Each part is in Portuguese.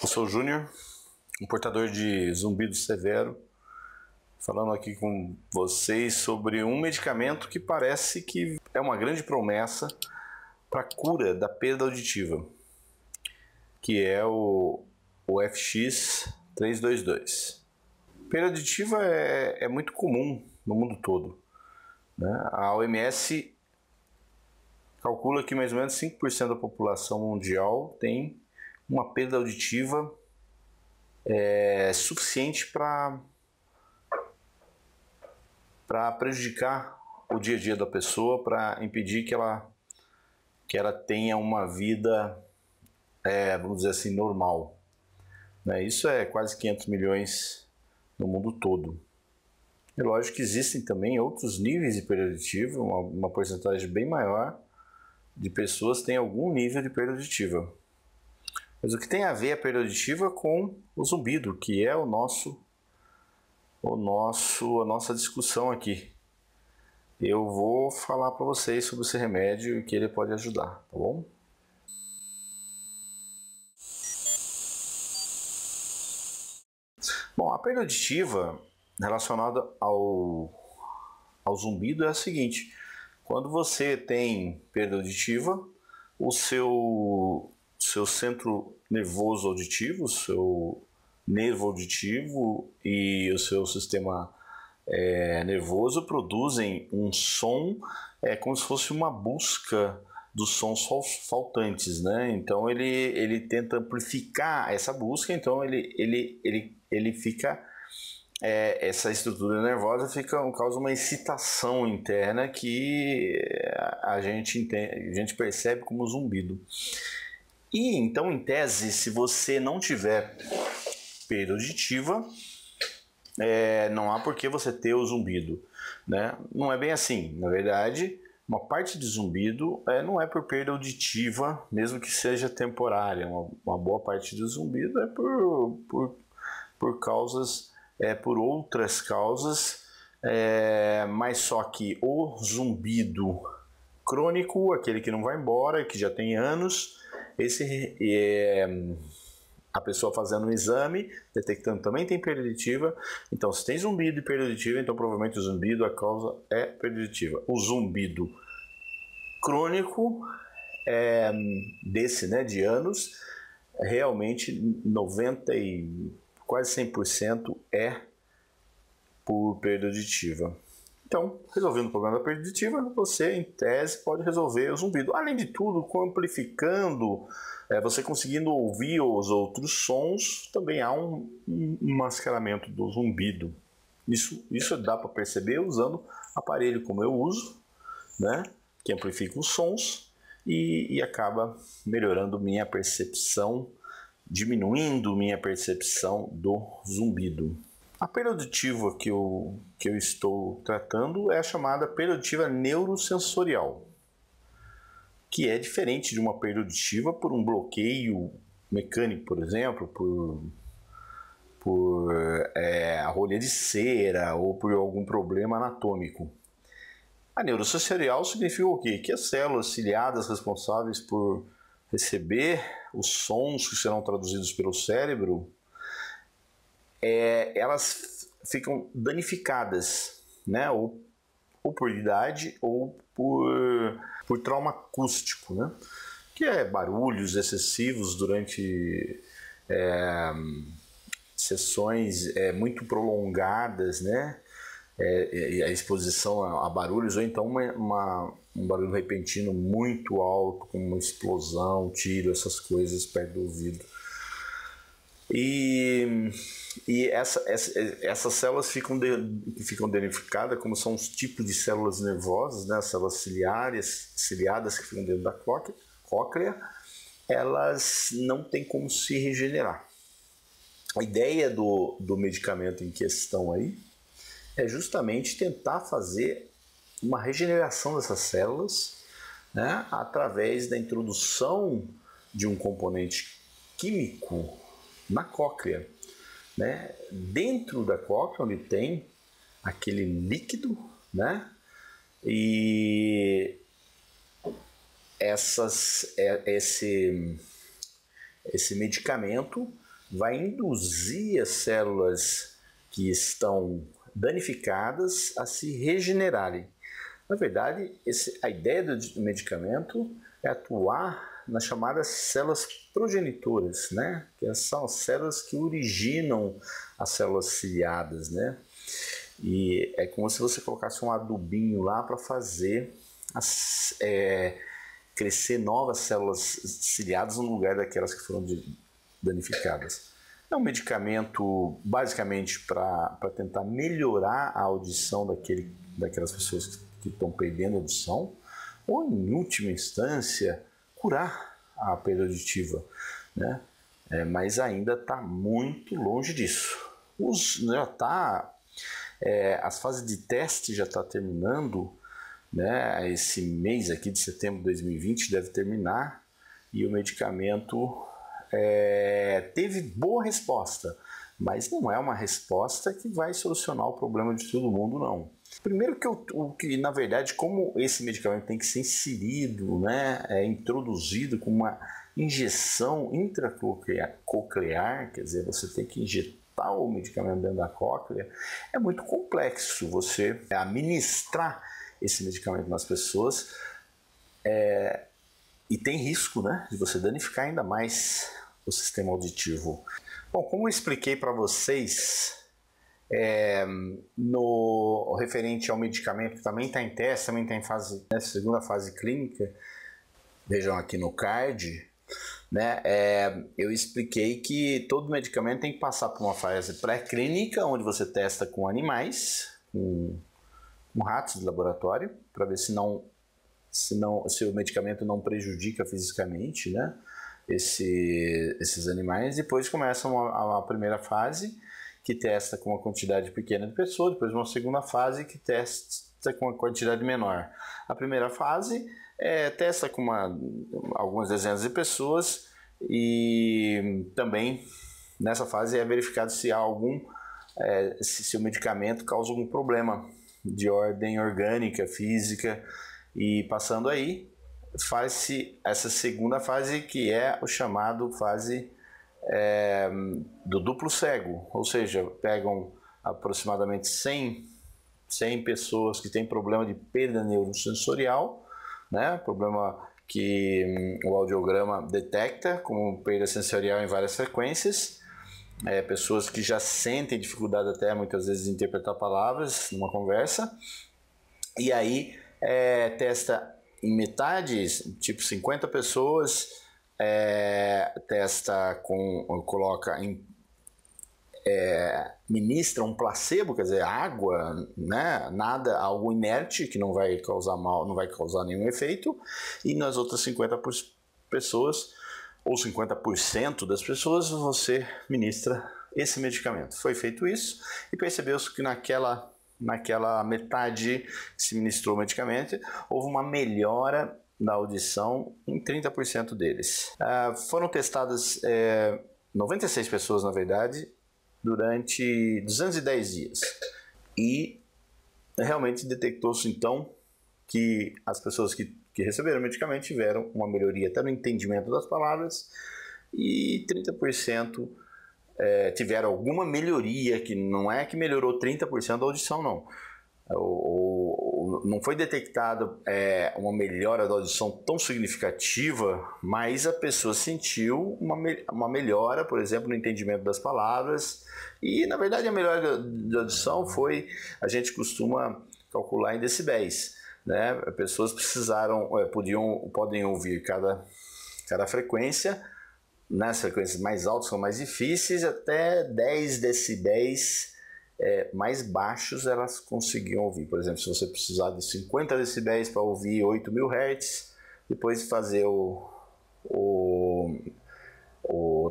Eu sou o Júnior, um portador de zumbido severo, falando aqui com vocês sobre um medicamento que parece que é uma grande promessa para a cura da perda auditiva, que é o FX322. Perda auditiva é muito comum no mundo todo, né? A OMS calcula que mais ou menos 5% da população mundial tem uma perda auditiva suficiente para prejudicar o dia a dia da pessoa, para impedir que ela tenha uma vida, vamos dizer assim, normal, né? Isso é quase 500 milhões no mundo todo. É lógico que existem também outros níveis de perda auditiva, uma porcentagem bem maior de pessoas tem algum nível de perda auditiva. Mas o que tem a ver a perda auditiva com o zumbido, que é a nossa discussão aqui. Eu vou falar para vocês sobre esse remédio e que ele pode ajudar, tá bom? Bom, a perda auditiva relacionada ao zumbido é a seguinte: quando você tem perda auditiva, o seu centro nervoso auditivo, o seu nervo auditivo e o seu sistema nervoso produzem um som como se fosse uma busca dos sons faltantes, né? Então ele tenta amplificar essa busca, então ele fica essa estrutura nervosa causa uma excitação interna que a gente percebe como zumbido. E então, em tese, se você não tiver perda auditiva, não há por que você ter o zumbido, né? Não é bem assim. Na verdade, uma parte de zumbido não é por perda auditiva, mesmo que seja temporária. Uma boa parte do zumbido é por causas, por outras causas, mas só que o zumbido crônico, aquele que não vai embora, que já tem anos, a pessoa fazendo um exame, detectando também tem perda auditiva. Então, se tem zumbido e perda auditiva, então provavelmente o zumbido, a causa é perda auditiva. O zumbido crônico, desse, né, de anos, realmente 90 e quase 100% é por perda auditiva. Então, resolvendo o problema da perda auditiva, você, em tese, pode resolver o zumbido. Além de tudo, amplificando, você conseguindo ouvir os outros sons, também há um mascaramento do zumbido. Isso dá para perceber usando aparelho como eu uso, né, que amplifica os sons e acaba melhorando minha percepção, diminuindo minha percepção do zumbido. A perda auditiva que eu estou tratando é a chamada perda auditiva neurosensorial, que é diferente de uma perda auditiva por um bloqueio mecânico, por exemplo, por a rolha de cera ou por algum problema anatômico. A neurosensorial significa o quê? Que as células ciliadas responsáveis por receber os sons que serão traduzidos pelo cérebro, elas ficam danificadas, né? Ou por idade ou por trauma acústico, né? Que é barulhos excessivos durante sessões muito prolongadas, né? A exposição a barulhos, ou então um barulho repentino muito alto, como uma explosão, tiro, essas coisas perto do ouvido. E essas células ficam danificadas, como são os tipos de células nervosas, né? As células ciliadas que ficam dentro da cóclea, elas não têm como se regenerar. A ideia do medicamento em questão aí é justamente tentar fazer uma regeneração dessas células, né, através da introdução de um componente químico na cóclea, né, dentro da cóclea, onde tem aquele líquido, né, e esse medicamento vai induzir as células que estão danificadas a se regenerarem. Na verdade, a ideia do medicamento é atuar nas chamadas células progenitoras, né? Que são as células que originam as células ciliadas, né? E é como se você colocasse um adubinho lá para fazer crescer novas células ciliadas no lugar daquelas que foram danificadas. É um medicamento basicamente para tentar melhorar a audição daquelas pessoas que estão perdendo a audição, ou em última instância curar a perda auditiva, né? Mas ainda está muito longe disso. As fases de teste já está terminando, né? Esse mês aqui de setembro de 2020 deve terminar, e o medicamento teve boa resposta, mas não é uma resposta que vai solucionar o problema de todo mundo, não. Primeiro que na verdade, como esse medicamento tem que ser inserido, né, introduzido com uma injeção intracoclear, quer dizer, você tem que injetar o medicamento dentro da cóclea, é muito complexo você administrar esse medicamento nas pessoas, e tem risco, né, de você danificar ainda mais o sistema auditivo. Bom, como eu expliquei para vocês, no referente ao medicamento que também está em teste, também está em segunda fase clínica, vejam aqui no card, né, eu expliquei que todo medicamento tem que passar por uma fase pré-clínica, onde você testa com animais, com ratos de laboratório, para ver se o medicamento não prejudica fisicamente, né, esses animais. Depois começa uma primeira fase, que testa com uma quantidade pequena de pessoas, depois uma segunda fase que testa com uma quantidade menor. A primeira fase testa com algumas dezenas de pessoas, e também nessa fase é verificado se há se o medicamento causa algum problema de ordem orgânica, física, e passando aí, faz-se essa segunda fase, que é o chamado fase do duplo cego, ou seja, pegam aproximadamente 100 pessoas que têm problema de perda neurosensorial, né? Problema que o audiograma detecta como perda sensorial em várias frequências, pessoas que já sentem dificuldade até muitas vezes de interpretar palavras numa conversa, e aí testa em metade, tipo 50 pessoas, ministra um placebo, quer dizer, água, né? Nada, algo inerte que não vai causar mal, não vai causar nenhum efeito, e nas outras 50 pessoas, ou 50% das pessoas, você ministra esse medicamento. Foi feito isso, e percebeu-se que naquela metade que se ministrou o medicamento, houve uma melhora da audição em 30% deles. Foram testadas 96 pessoas, na verdade, durante 210 dias. E realmente detectou-se, então, que as pessoas que receberam o medicamento tiveram uma melhoria até no entendimento das palavras, e 30% tiveram alguma melhoria, que não é que melhorou 30% da audição, não. Não foi detectada uma melhora da audição tão significativa, mas a pessoa sentiu uma melhora, por exemplo, no entendimento das palavras. E, na verdade, a melhora da audição a gente costuma calcular em decibéis, né? Pessoas podem ouvir cada frequência. Nas frequências mais altas são mais difíceis, até 10 decibéis mais baixos elas conseguiam ouvir. Por exemplo, se você precisar de 50 decibéis para ouvir 8.000 Hz, depois de fazer o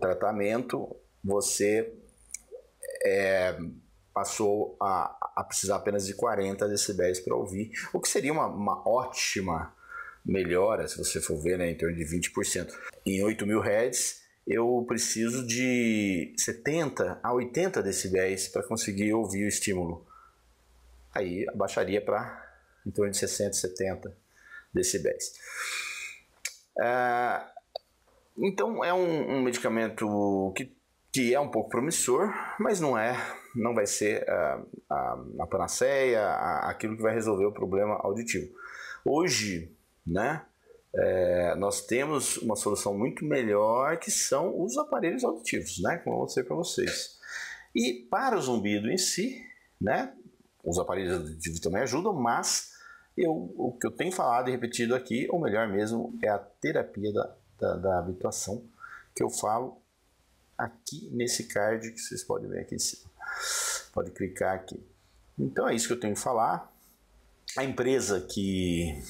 tratamento, você passou a precisar apenas de 40 decibéis para ouvir, o que seria uma ótima melhora, se você for ver, né, em torno de 20%. Em 8.000 Hz, eu preciso de 70 a 80 decibéis para conseguir ouvir o estímulo. Aí abaixaria para em torno de 60, 70 decibéis. Então é um medicamento que que é um pouco promissor, mas não vai ser a panaceia, aquilo que vai resolver o problema auditivo. Hoje, né, nós temos uma solução muito melhor, que são os aparelhos auditivos, né, como eu vou dizer para vocês. E para o zumbido em si, né, os aparelhos auditivos também ajudam, mas o que eu tenho falado e repetido aqui, ou melhor mesmo, é a terapia da habituação, que eu falo aqui nesse card que vocês podem ver aqui em cima. Pode clicar aqui. Então é isso que eu tenho que falar. A empresa que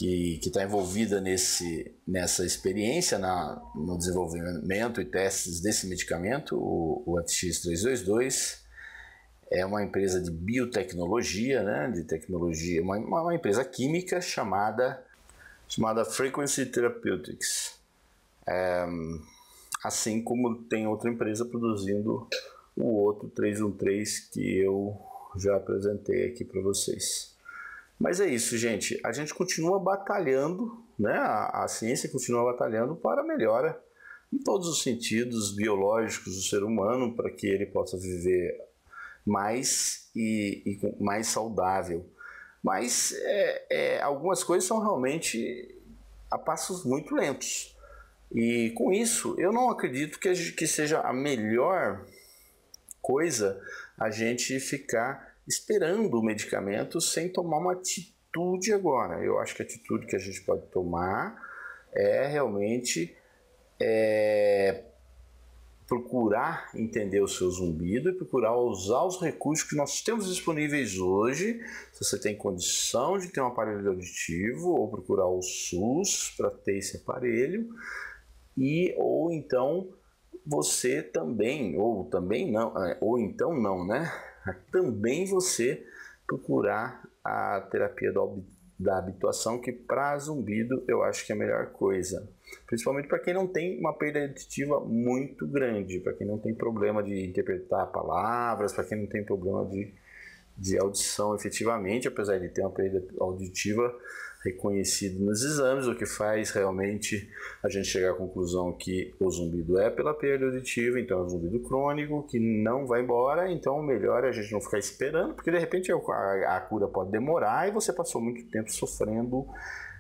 está envolvida nessa experiência no desenvolvimento e testes desse medicamento, o FX322, é uma empresa de biotecnologia, né, de tecnologia, uma empresa química chamada Frequency Therapeutics. Assim como tem outra empresa produzindo o outro 313 que eu já apresentei aqui para vocês. Mas é isso, gente. A gente continua batalhando, né? A ciência continua batalhando para a melhora em todos os sentidos biológicos do ser humano, para que ele possa viver mais e mais saudável. Mas algumas coisas são realmente a passos muito lentos. E com isso, eu não acredito que seja a melhor coisa a gente ficar esperando o medicamento sem tomar uma atitude agora. Eu acho que a atitude que a gente pode tomar é realmente procurar entender o seu zumbido e procurar usar os recursos que nós temos disponíveis hoje. Se você tem condição de ter um aparelho auditivo, ou procurar o SUS para ter esse aparelho, ou então você também, ou então não, né? Também você procurar a terapia da habituação, que para zumbido eu acho que é a melhor coisa. Principalmente para quem não tem uma perda auditiva muito grande, para quem não tem problema de interpretar palavras, para quem não tem problema de audição efetivamente, apesar de ter uma perda auditiva reconhecida nos exames, o que faz realmente a gente chegar à conclusão que o zumbido é pela perda auditiva, então é um zumbido crônico que não vai embora. Então o melhor é a gente não ficar esperando, porque de repente a cura pode demorar e você passou muito tempo sofrendo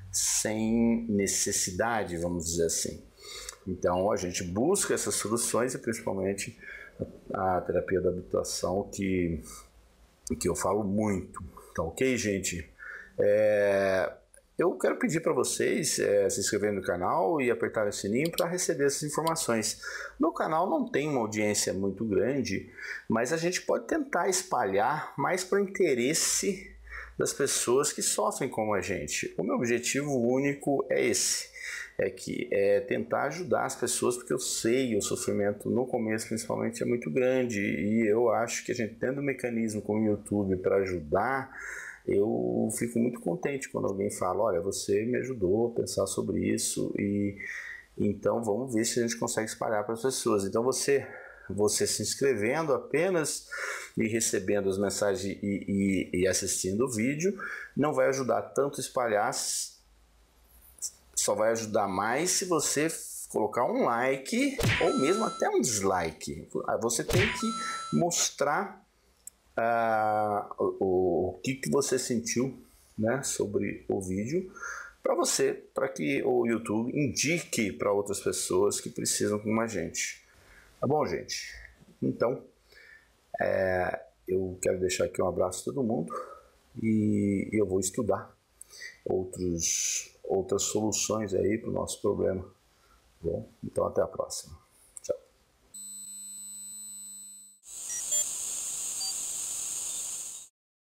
sem necessidade, vamos dizer assim. Então a gente busca essas soluções, e principalmente a terapia da habituação, que eu falo muito. Tá ok, gente? Eu quero pedir para vocês se inscreverem no canal e apertar o sininho para receber essas informações. Meu canal não tem uma audiência muito grande, mas a gente pode tentar espalhar mais para o interesse das pessoas que sofrem como a gente. O meu objetivo único é esse. É tentar ajudar as pessoas, porque eu sei o sofrimento no começo principalmente é muito grande, e eu acho que a gente tendo um mecanismo como o YouTube para ajudar, eu fico muito contente quando alguém fala: olha, você me ajudou a pensar sobre isso, e então vamos ver se a gente consegue espalhar para as pessoas. Então você se inscrevendo apenas e recebendo as mensagens e assistindo o vídeo não vai ajudar tanto a espalhar. Só vai ajudar mais se você colocar um like ou mesmo até um dislike. Você tem que mostrar o que você sentiu, né, sobre o vídeo, para que o YouTube indique para outras pessoas que precisam como a gente. Tá bom, gente? Então, eu quero deixar aqui um abraço a todo mundo, e eu vou estudar outras soluções aí para o nosso problema. Bom, então até a próxima.